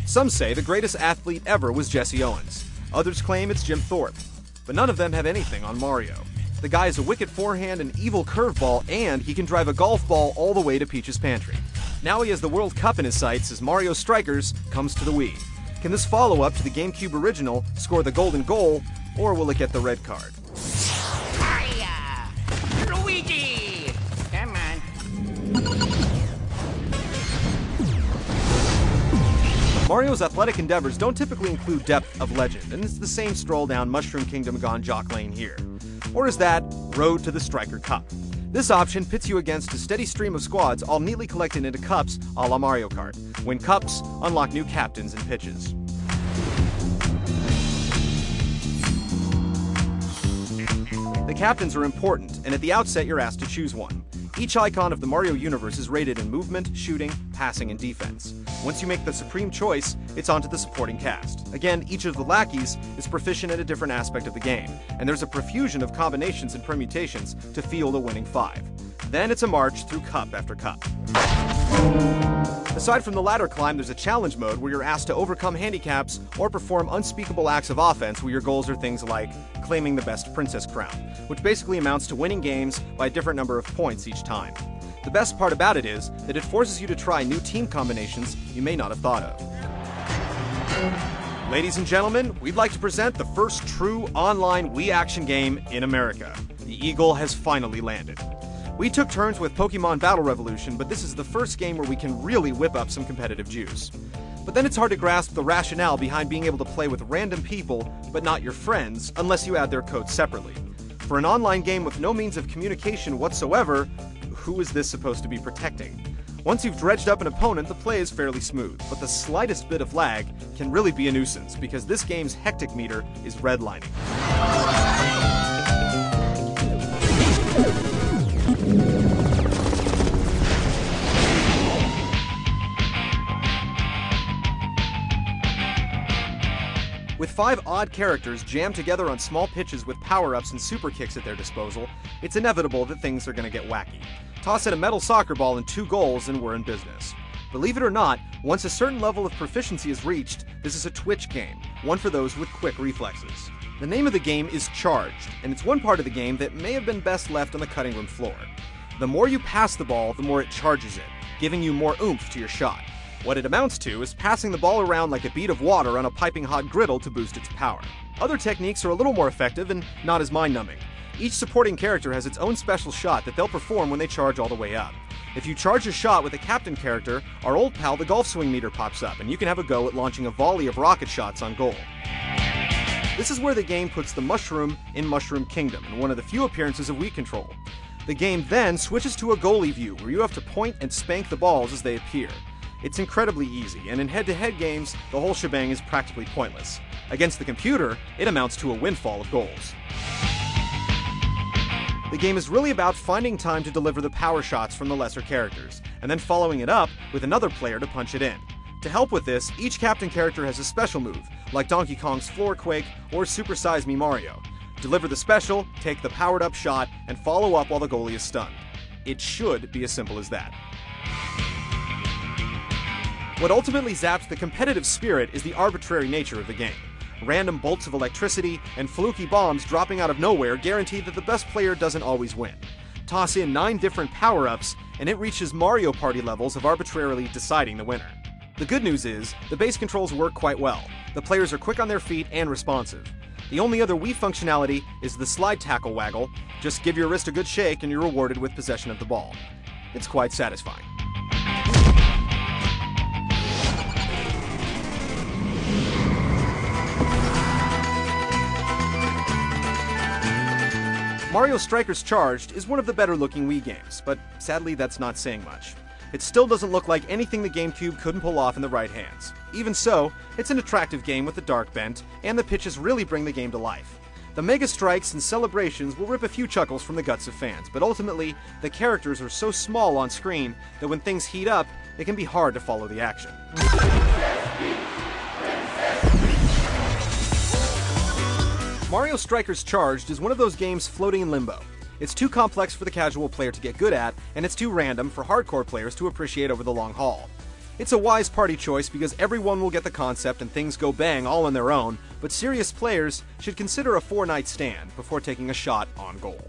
Some say the greatest athlete ever was Jesse Owens. Others claim it's Jim Thorpe. But none of them have anything on Mario. The guy has a wicked forehand, an evil curveball, and he can drive a golf ball all the way to Peach's pantry. Now he has the World Cup in his sights as Mario Strikers comes to the Wii. Can this follow-up to the GameCube original score the golden goal, or will it get the red card? Hiya! Luigi! Come on. Mario's athletic endeavors don't typically include depth of legend, and it's the same stroll down Mushroom Kingdom gone jock lane here. Or is that Road to the Striker Cup? This option pits you against a steady stream of squads all neatly collected into cups a la Mario Kart. Win cups, unlock new captains and pitches. The captains are important, and at the outset you're asked to choose one. Each icon of the Mario universe is rated in movement, shooting, passing, and defense. Once you make the supreme choice, it's on to the supporting cast. Again, each of the lackeys is proficient at a different aspect of the game, and there's a profusion of combinations and permutations to field a winning 5. Then it's a march through cup after cup. Aside from the ladder climb, there's a challenge mode where you're asked to overcome handicaps or perform unspeakable acts of offense where your goals are things like claiming the best princess crown, which basically amounts to winning games by a different number of points each time. The best part about it is that it forces you to try new team combinations you may not have thought of. Ladies and gentlemen, we'd like to present the first true online Wii action game in America. The Eagle has finally landed. We took turns with Pokemon Battle Revolution, but this is the first game where we can really whip up some competitive juice. But then it's hard to grasp the rationale behind being able to play with random people, but not your friends, unless you add their codes separately. For an online game with no means of communication whatsoever, who is this supposed to be protecting? Once you've dredged up an opponent, the play is fairly smooth, but the slightest bit of lag can really be a nuisance, because this game's hectic meter is redlining. With 5 odd characters jammed together on small pitches with power-ups and super kicks at their disposal, it's inevitable that things are going to get wacky. Toss in a metal soccer ball and 2 goals and we're in business. Believe it or not, once a certain level of proficiency is reached, this is a twitch game, one for those with quick reflexes. The name of the game is Charged, and it's one part of the game that may have been best left on the cutting room floor. The more you pass the ball, the more it charges it, giving you more oomph to your shot. What it amounts to is passing the ball around like a bead of water on a piping hot griddle to boost its power. Other techniques are a little more effective and not as mind-numbing. Each supporting character has its own special shot that they'll perform when they charge all the way up. If you charge a shot with a captain character, our old pal the golf swing meter pops up and you can have a go at launching a volley of rocket shots on goal. This is where the game puts the mushroom in Mushroom Kingdom and one of the few appearances of Wii control. The game then switches to a goalie view where you have to point and spank the balls as they appear. It's incredibly easy, and in head-to-head games, the whole shebang is practically pointless. Against the computer, it amounts to a windfall of goals. The game is really about finding time to deliver the power shots from the lesser characters, and then following it up with another player to punch it in. To help with this, each captain character has a special move, like Donkey Kong's Floor Quake or Super Size Me Mario. Deliver the special, take the powered-up shot, and follow up while the goalie is stunned. It should be as simple as that. What ultimately zaps the competitive spirit is the arbitrary nature of the game. Random bolts of electricity and fluky bombs dropping out of nowhere guarantee that the best player doesn't always win. Toss in 9 different power-ups, and it reaches Mario Party levels of arbitrarily deciding the winner. The good news is, the base controls work quite well. The players are quick on their feet and responsive. The only other Wii functionality is the slide tackle waggle. Just give your wrist a good shake and you're rewarded with possession of the ball. It's quite satisfying. Mario Strikers Charged is one of the better-looking Wii games, but sadly that's not saying much. It still doesn't look like anything the GameCube couldn't pull off in the right hands. Even so, it's an attractive game with a dark bent, and the pitches really bring the game to life. The Mega Strikes and celebrations will rip a few chuckles from the guts of fans, but ultimately, the characters are so small on screen that when things heat up, it can be hard to follow the action. Mario Strikers Charged is one of those games floating in limbo. It's too complex for the casual player to get good at, and it's too random for hardcore players to appreciate over the long haul. It's a wise party choice because everyone will get the concept and things go bang all on their own, but serious players should consider a 4-night stand before taking a shot on goal.